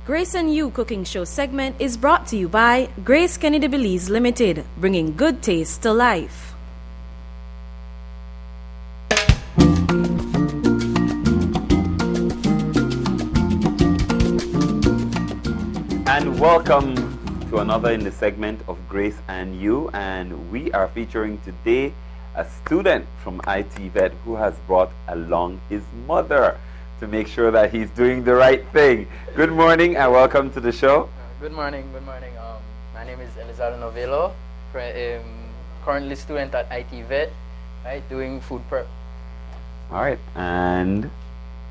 Grace and You cooking show segment is brought to you by Grace Kennedy Belize Limited, bringing good taste to life. And welcome to another in the segment of Grace and You, and we are featuring today a student from IT Vet who has brought along his mother to make sure that he's doing the right thing. Good morning and welcome to the show. Good morning. My name is Elizardo Novello, currently student at IT Vet, right, doing food prep. All right, and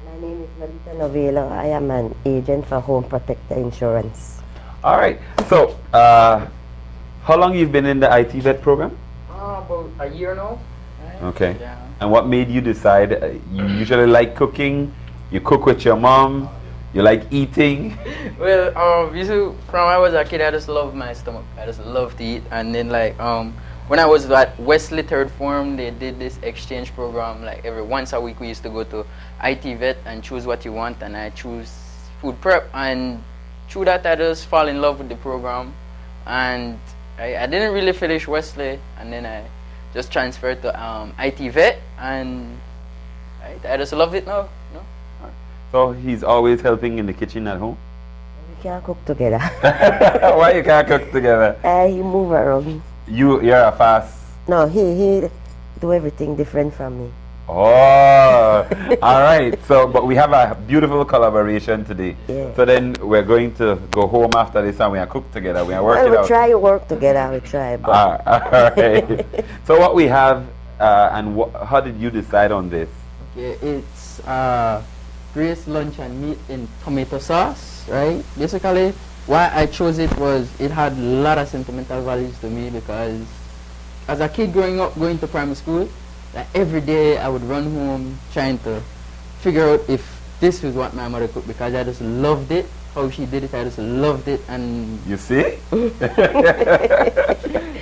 my name is Lolita Novello. I am an agent for Home Protector Insurance. All right, so how long you've been in the IT Vet program? About a year now. Right? Okay. Yeah. And what made you decide you usually like cooking? You cook with your mom? You like eating? Well, usually from I was a kid, I just loved my stomach. I just loved to eat. And then when I was at Wesley Third Form, they did this exchange program. Like once a week, we used to go to IT Vet and choose what you want. And I choose food prep. And through that, I just fall in love with the program. And I didn't really finish Wesley. And then I just transferred to IT Vet. And I just love it now. You know? So he's always helping in the kitchen at home? We can't cook together. Why you can't cook together? He move around. You're a fast. No, he do everything different from me. Oh, all right. So, but we have a beautiful collaboration today. Yeah. So then we're going to go home after this and we are cook together. We are working we out. try to work together. We try. But All right. So what we have, and how did you decide on this? Okay, it's Grace Lunchean meat in tomato sauce, right? Basically, why I chose it was it had a lot of sentimental values to me because as a kid growing up, going to primary school, like every day I would run home trying to figure out if this was what my mother cooked because I just loved it. How she did it, I just loved it. And You see?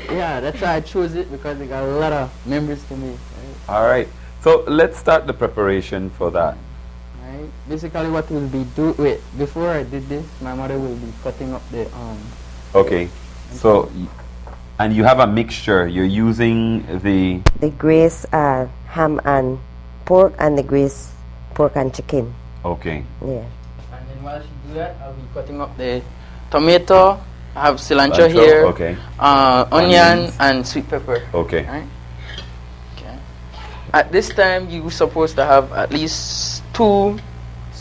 yeah, that's why I chose it because it got a lot of memories to me. Right? All right. So let's start the preparation for that. Right. Basically, what we'll be before I did this, my mother will be cutting up the Okay. So, and you have a mixture. You're using the Grace ham and pork and the Grace pork and chicken. Okay. Yeah. And then while she do that, I'll be cutting up the tomato. I have cilantro here. Okay. Onion and sweet pepper. Okay. Right. Okay. At this time, you're supposed to have at least two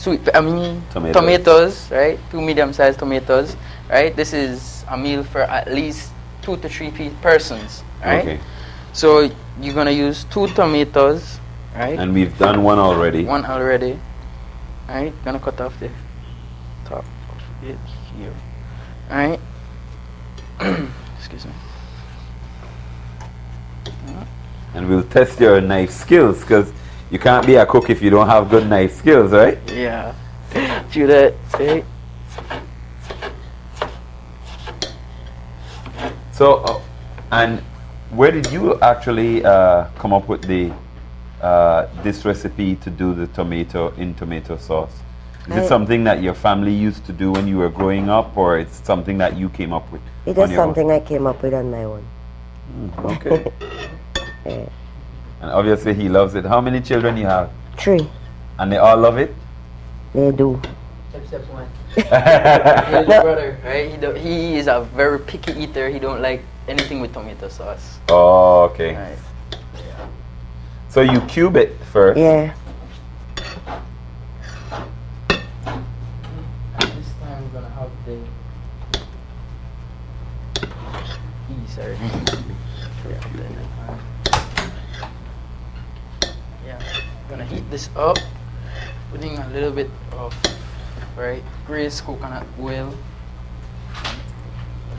tomatoes, right? 2 medium-sized tomatoes, right? This is a meal for at least 2 to 3 persons, right? Okay. So you're gonna use 2 tomatoes, right? And we've done one already. One already, right? Gonna cut off the top of it here, right? Excuse me. And we'll test your knife skills because you can't be a cook if you don't have good knife skills, right? Yeah. Do that, right? So, and where did you actually come up with the this recipe to do the tomato in tomato sauce? Is it something that your family used to do when you were growing up, or it's something that you came up with? It is something I came up with on my own. Okay. Yeah. And obviously he loves it. How many children you have? 3. And they all love it? They do. Except one. His brother, right? He is a very picky eater. He don't like anything with tomato sauce. Oh, okay. Right. Yeah. So you cube it first? Yeah. This time we're gonna have the sorry. Yeah, I'm gonna heat this up, putting a little bit of Grace coconut oil.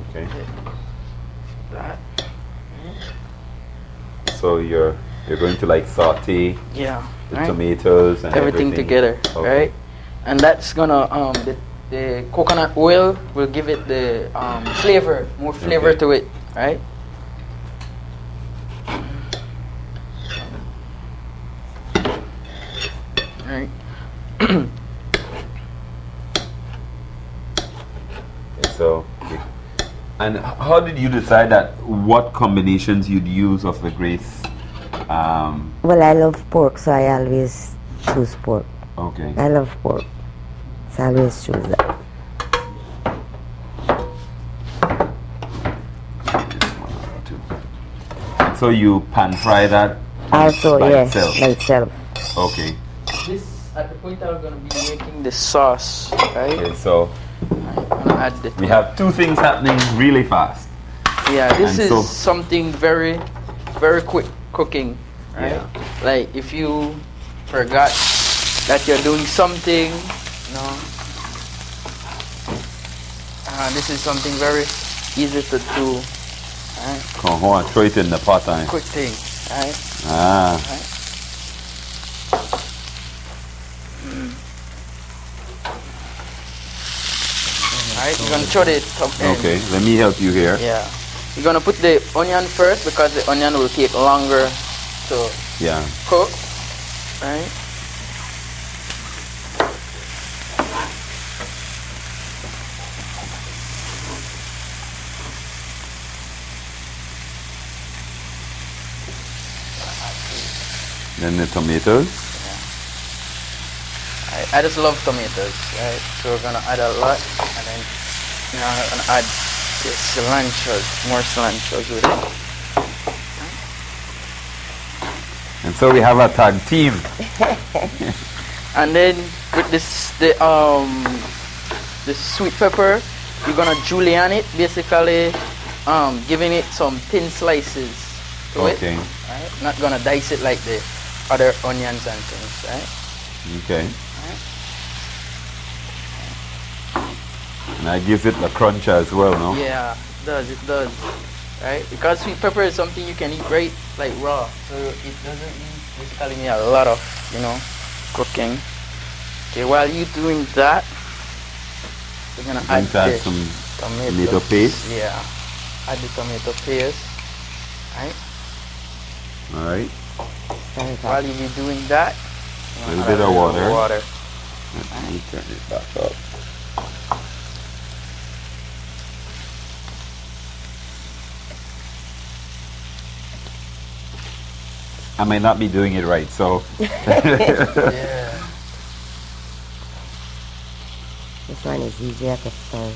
Okay. That. So you're going to like saute Yeah. the tomatoes and everything together, okay. right? And that's gonna the coconut oil will give it the flavor, more flavor Okay. to it, right? Right. So, okay. And how did you decide that what combinations you'd use of the Grace? Well, I love pork, so I always choose pork. Okay. I love pork, so I always choose that. So you pan fry that Also, by yes, itself? by itself. Okay. This at the point I'm gonna be making the sauce, right? Okay, so I'm gonna add the we have two things happening really fast. Yeah, this And is so- something very, very quick cooking, right? Yeah. Like if you forgot that you're doing something, you know, this is something very easy to do, right? Come on, throw it in the pot and Quick thing, right? ah. Alright, you're gonna throw the top end. Okay, let me help you here. Yeah. You're gonna put the onion first because the onion will take longer to Yeah. cook, right? Then the tomatoes. I just love tomatoes, right? So we're gonna add a lot, and then now I'm gonna add the cilantro, more cilantro with it. And so we have a tag team. And then with this, the sweet pepper, you're gonna julienne it, basically, giving it some thin slices to it. Okay. Right? Not gonna dice it like the other onions and things, right? Okay. And that gives it the crunch as well, no? Yeah, it does, right? Because sweet pepper is something you can eat right, like raw, so it doesn't basically need a lot of, cooking. Okay, while you're doing that, we're gonna add the some tomato tomato paste. Yeah, add the tomato paste, right? All right. While you be doing that, A little bit of water. water. Let me turn it back up. I may not be doing it right, so Yeah. This one is easier to stir.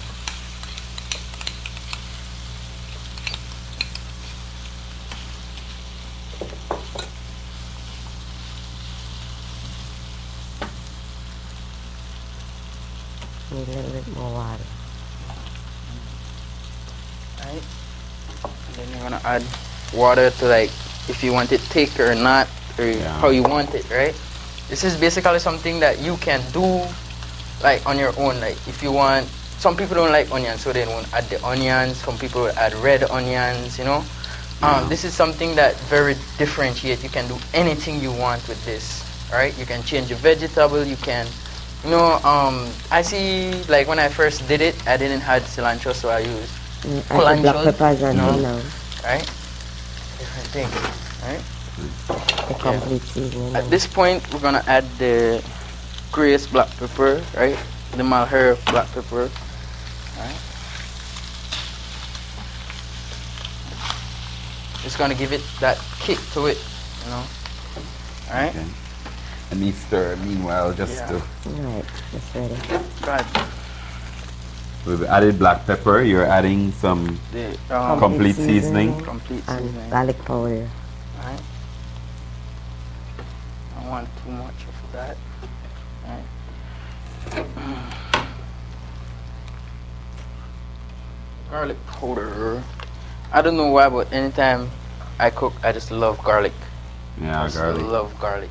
Need a little bit more water. Right? And then you're gonna add water to, like, if you want it thick or not, or how you want it, right? This is basically something that you can do, like, on your own. Like, if you want, some people don't like onions, so they won't add the onions. Some people will add red onions, This is something that very differentiate. You can do anything you want with this, right? You can change your vegetable. You can, I see, like, when I first did it, I didn't have cilantro, so I used I put black peppers and No. now right? Different thing, right? the complete seasoning. At this point, we're gonna add the Grace black pepper, right? The Malheur black pepper, right? It's gonna give it that kick to it, Alright? okay. And me stir meanwhile just Yeah. to. Right, it's ready. Go ahead. We've added black pepper. You're adding some The complete seasoning. complete And seasoning. garlic powder. Alright. I don't want too much of that. Alright. Garlic powder. I don't know why, but anytime I cook, I just love garlic. Yeah, I just garlic. love garlic.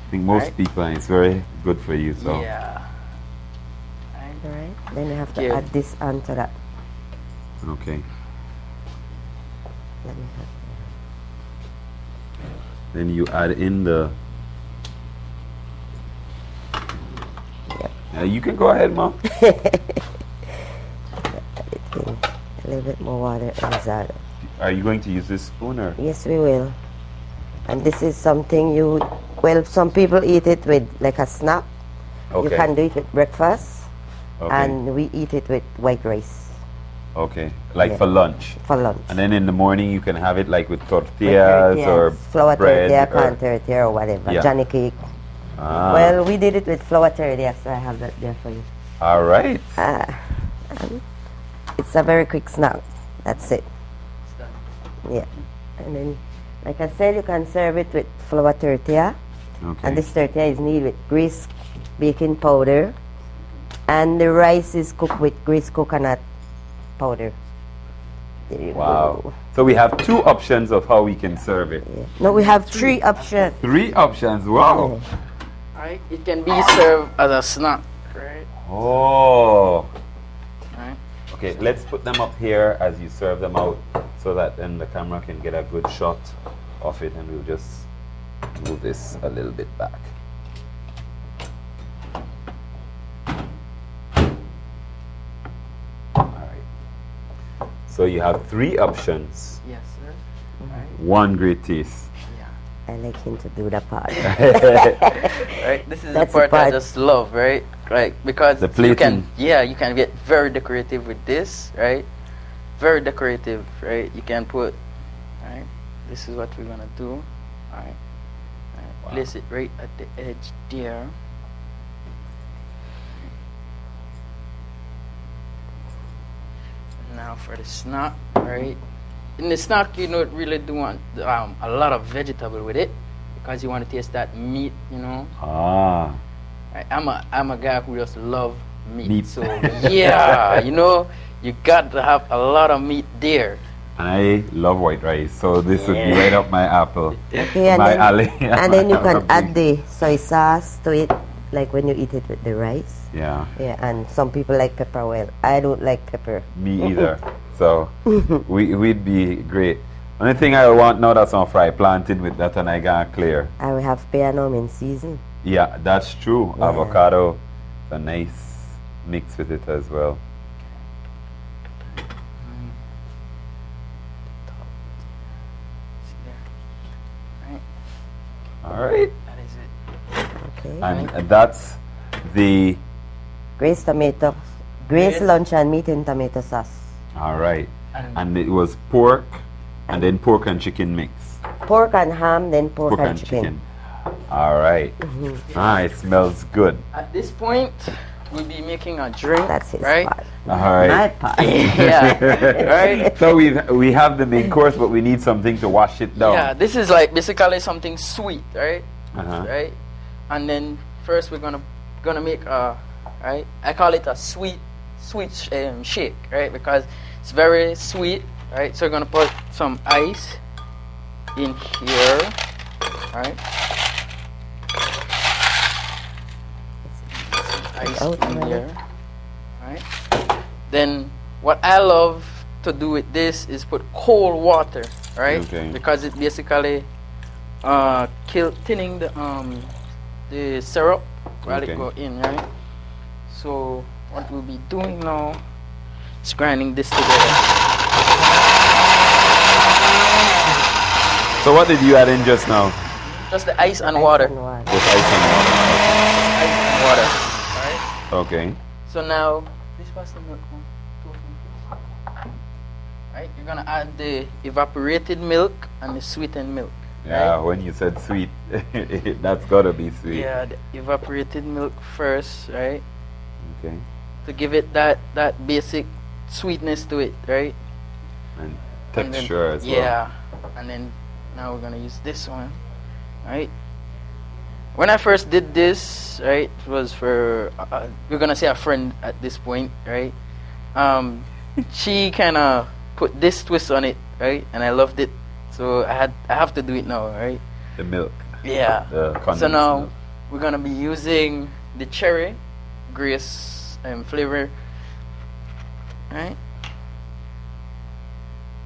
I think most Right? people, and it's very good for you. So Yeah. Alright, then you have to Yeah. add this onto that. okay. Let me have Then you add in the. Yep. Yeah, you can go ahead, Mom. a little bit more water inside. Are you going to use this spoon or? Yes, we will. And this is something some people eat it with like a snack. Okay. You can do it with breakfast. Okay. And we eat it with white rice. Okay, like Yeah. for lunch. for lunch. And then in the morning you can have it like with tortillas or flour bread tortilla, or- corn tortilla, or whatever. Yeah. Johnny cake. Ah, Well, we did it with flour tortilla, so I have that there for you. all right. It's a very quick snack. That's it. It's done. Yeah. And then, like I said, you can serve it with flour tortilla. Okay. And this tortilla is made with grease, baking powder. And the rice is cooked with grease coconut powder. There you Wow. go. So we have two options of how we can serve it. Yeah. No, we have three options. Three options. Wow. Right? It can be served as a snack, right? Oh. Right? Okay, let's put them up here as you serve them out so that then the camera can get a good shot of it, and we'll just move this a little bit back. All right. So you have three options. Yes, sir. One great taste. Yeah. I like him to do the part. Right? This is That's the the part I part. just love, right? Like because The you can, plating. you can get very decorative with this, right? Very decorative, right? You can put, right? This is what we're gonna do, all right? Wow. Place it right at the edge there. Now for the snack, right? In the snack, you don't really do want a lot of vegetable with it because you want to taste that meat, you know. Ah. Right, I'm a guy who just love meat. Meat. So yeah, you know, you got to have a lot of meat there. And I love white rice, so this would be Yeah. right up my apple. Okay, and My then, alley. and then you can add the soy sauce to it, like when you eat it with the rice. Yeah, Yeah, and some people like pepper. Well, I don't like pepper. me either. So we'd be great. Only thing I want now that's on fry plantain with that, and I got clear. I will have peanut in season. Yeah, that's true. Yeah. Avocado, a nice mix with it as well. See there? Right, All right, that is it. Okay. and that's the. Grace tomato, Grace Grace. luncheon meat and tomato sauce. All right, And and it was pork, and then pork and chicken mix. Pork and ham, then pork, and chicken. All right. Ah, it smells good. at this point, we'll be making a drink. That's his right? part. All right. My part. Yeah, right. So we have the main course, but we need something to wash it down. Yeah, this is like basically something sweet, right? Uh-huh. Right, and then first we're gonna make a, right? I call it a sweet shake, right? Because it's very sweet, right? So we're gonna put some ice in here, right? Some ice Out in already. there, right? Then what I love to do with this is put cold water, right? Okay. Because it basically thinning the syrup while Okay. it go in, right? So what we'll be doing now is grinding this together. So what did you add in just now? Just the ice and water. And water. Just ice and Ice and water. Right? water. Okay. So now this was the milk one. Two of them. Right? You're gonna add the evaporated milk and the sweetened milk. Yeah, Right? when you said sweet, that's gotta be sweet. Yeah, the evaporated milk first, right? Okay. To give it that basic sweetness to it, right? And And then- texture as well. Yeah, and then now we're gonna use this one, right? When I first did this, right, it was for we're gonna say a friend at this point, right? She kind of put this twist on it, right? And I loved it, so I have to do it now, right? The milk. Yeah. The So condensed now milk. we're gonna be using the cherry Grace flavor, right?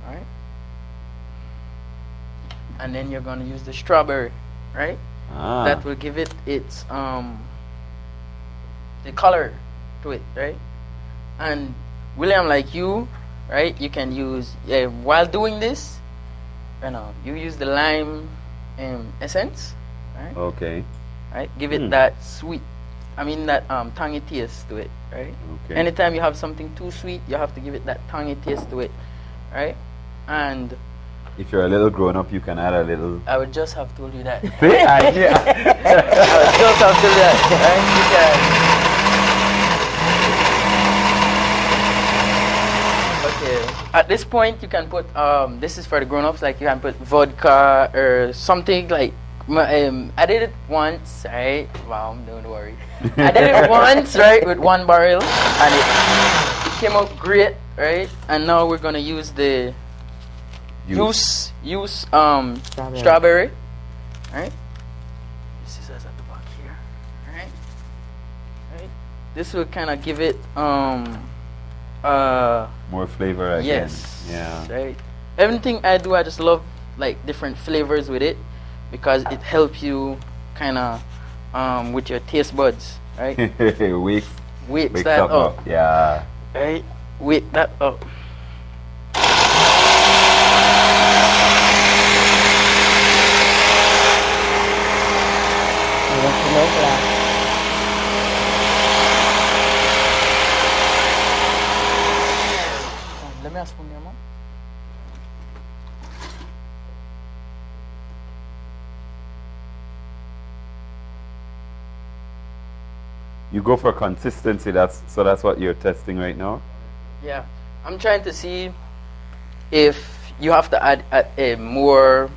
Right. And then you're gonna use the strawberry, right? Ah. That will give it its the color to it, right? And William, like you, right? You can use while doing this, you use the lime essence, right? Okay. Right? Give it Mm. that sweet I mean that tangy taste to it, right? Okay. Anytime you have something too sweet, you have to give it that tangy taste to it, right? And If you're a little grown up, you can add a little. I would just have told you that. See, idea. I would just have told you that, right? You can. Okay. At this point, you can put this is for the grown-ups. Like you can put vodka or something like. I did it once, right? Wow, don't worry. I did it once, right, with 1 barrel, and it came out great, right? And now we're gonna use the strawberry, right? Scissors at the back here, right? Right. This will kind of give it More flavor again. yes, Yeah. right. Everything I do, I just love like different flavors with it because it helps you kind of with your taste buds, right? Wakes Wakes that up. up, Yeah. right? Wake that up. Let me ask for your mom. You go for consistency. That's what you're testing right now. Yeah, I'm trying to see if you have to add more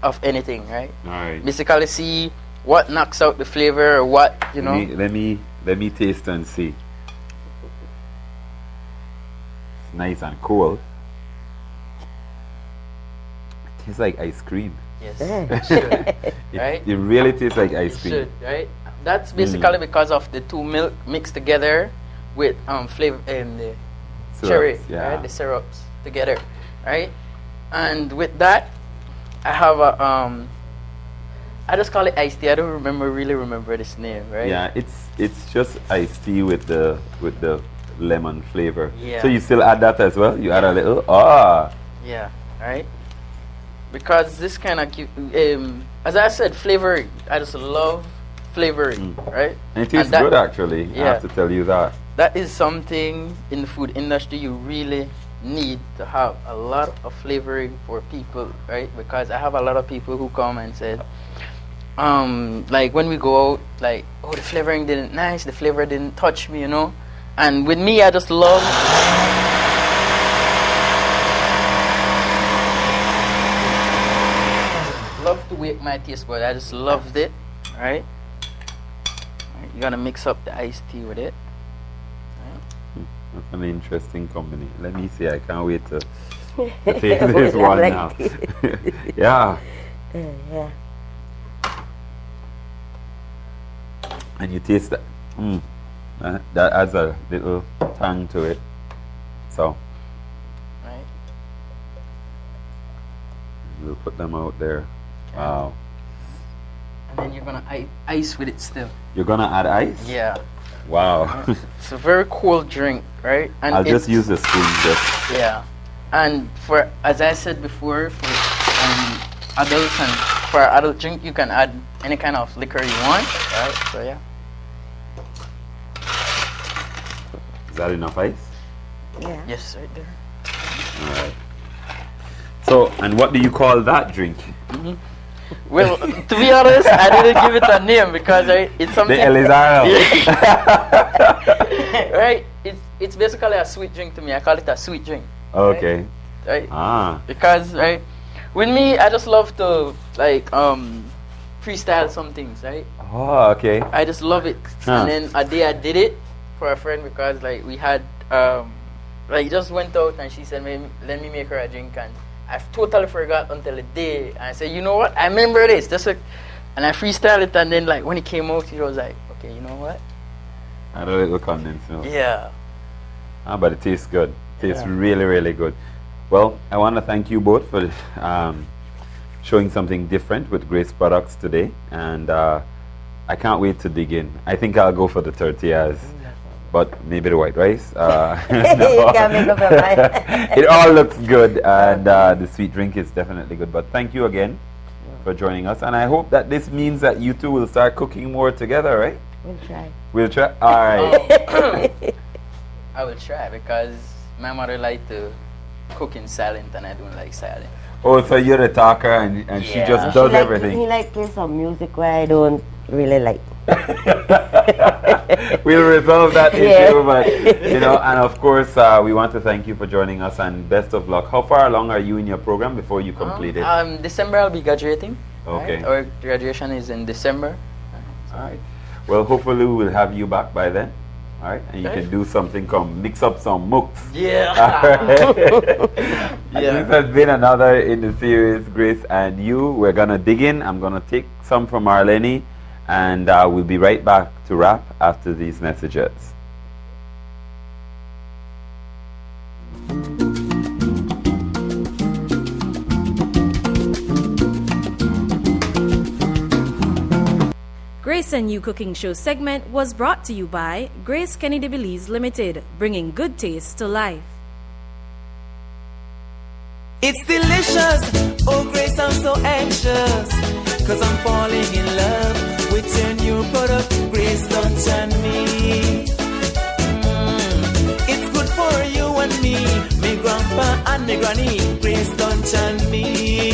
of anything, right? All right. Basically, see what knocks out the flavor or what you know. Let me taste and see. It's nice and cool. It tastes like ice cream. Yes, it should, right? It really tastes like ice It cream. should, right? That's basically because of the 2 milk mixed together with flavor and the Syrups, cherry, yeah. right? The syrups together, right? And with that, I have a I just call it iced tea. I don't really remember this name, right? Yeah, it's just iced tea with the lemon flavor. Yeah. So you still add that as well? You add a little? Yeah, right? Because this kind of as I said, flavoring. I just love flavoring, right? And it tastes that- good actually. I yeah. have to tell you that. That is something in the food industry you really need to have a lot of flavoring for people, right? Because I have a lot of people who come and said, like when we go out, like, oh, the flavoring didn't nice, the flavor didn't touch me, you know? And with me, I just love to wake my taste bud. I just loved it, right? You gotta mix up the iced tea with it. That's an interesting company. Let me see. I can't wait to taste this one like now. Yeah. Yeah. And you taste that. That adds a little tang to it. So Right? we'll put them out there. Wow. And then you're gonna ice with it still. You're gonna add ice? Yeah. Wow. It's a very cool drink, right? And I'll just it's- use the spoon just. Yeah. And for, as I said before, for adults and for adult drink, you can add any kind of liquor you want, right? So yeah. Is that enough ice? Yeah. Yes, right there. Alright. So, and what do you call that drink? Well, to be honest, I didn't give it a name because it's something. The Elizardo. Right? It's basically a sweet drink to me. I call it a sweet drink. Okay. Right? Ah. Because right, with me, I just love to like freestyle some things, right? Oh, okay. I just love it. Huh. And then a day I did it for a friend because like we had like just went out and she said, let me make her a drink, and I totally forgot until the day. And I said, you know what? I remember this. And I freestyled it, and then like when it came out, she was like, okay, you know what? Add a little condensed milk. Yeah. But it tastes good. Tastes Yeah. really, really good. Well, I want to thank you both for showing something different with Grace products today, and I can't wait to dig in. I think I'll go for the tortillas, but maybe the white rice. You can make up your mind. It all looks good, and the sweet drink is definitely good. But thank you again for joining us, and I hope that this means that you two will start cooking more together, right? We'll try. We'll try. All right. I will try because my mother liked to cook in silent and I don't like silent. Oh, so you're the talker and she Yeah. just does He everything. like play some music where I don't really like. We'll resolve that Yeah. issue, but and of course, we want to thank you for joining us and best of luck. How far along are you in your program before you complete it? December I'll be graduating. Okay. Right? Our graduation is in December. All right. Well, hopefully we'll have you back by then. All right, and you Okay. can do something. Come mix up some mooks. Yeah. And this has been another in the series, Grace and You. We're gonna dig in. I'm gonna take some from Marlene, and we'll be right back to wrap after these messages. Grace and You Cooking Show segment was brought to you by Grace Kennedy Belize Limited, bringing good taste to life. It's delicious. Oh, Grace, I'm so anxious. Cause I'm falling in love with your new product, Grace Lunchean Me. It's good for you and me, me grandpa and me granny, Grace Lunchean Me.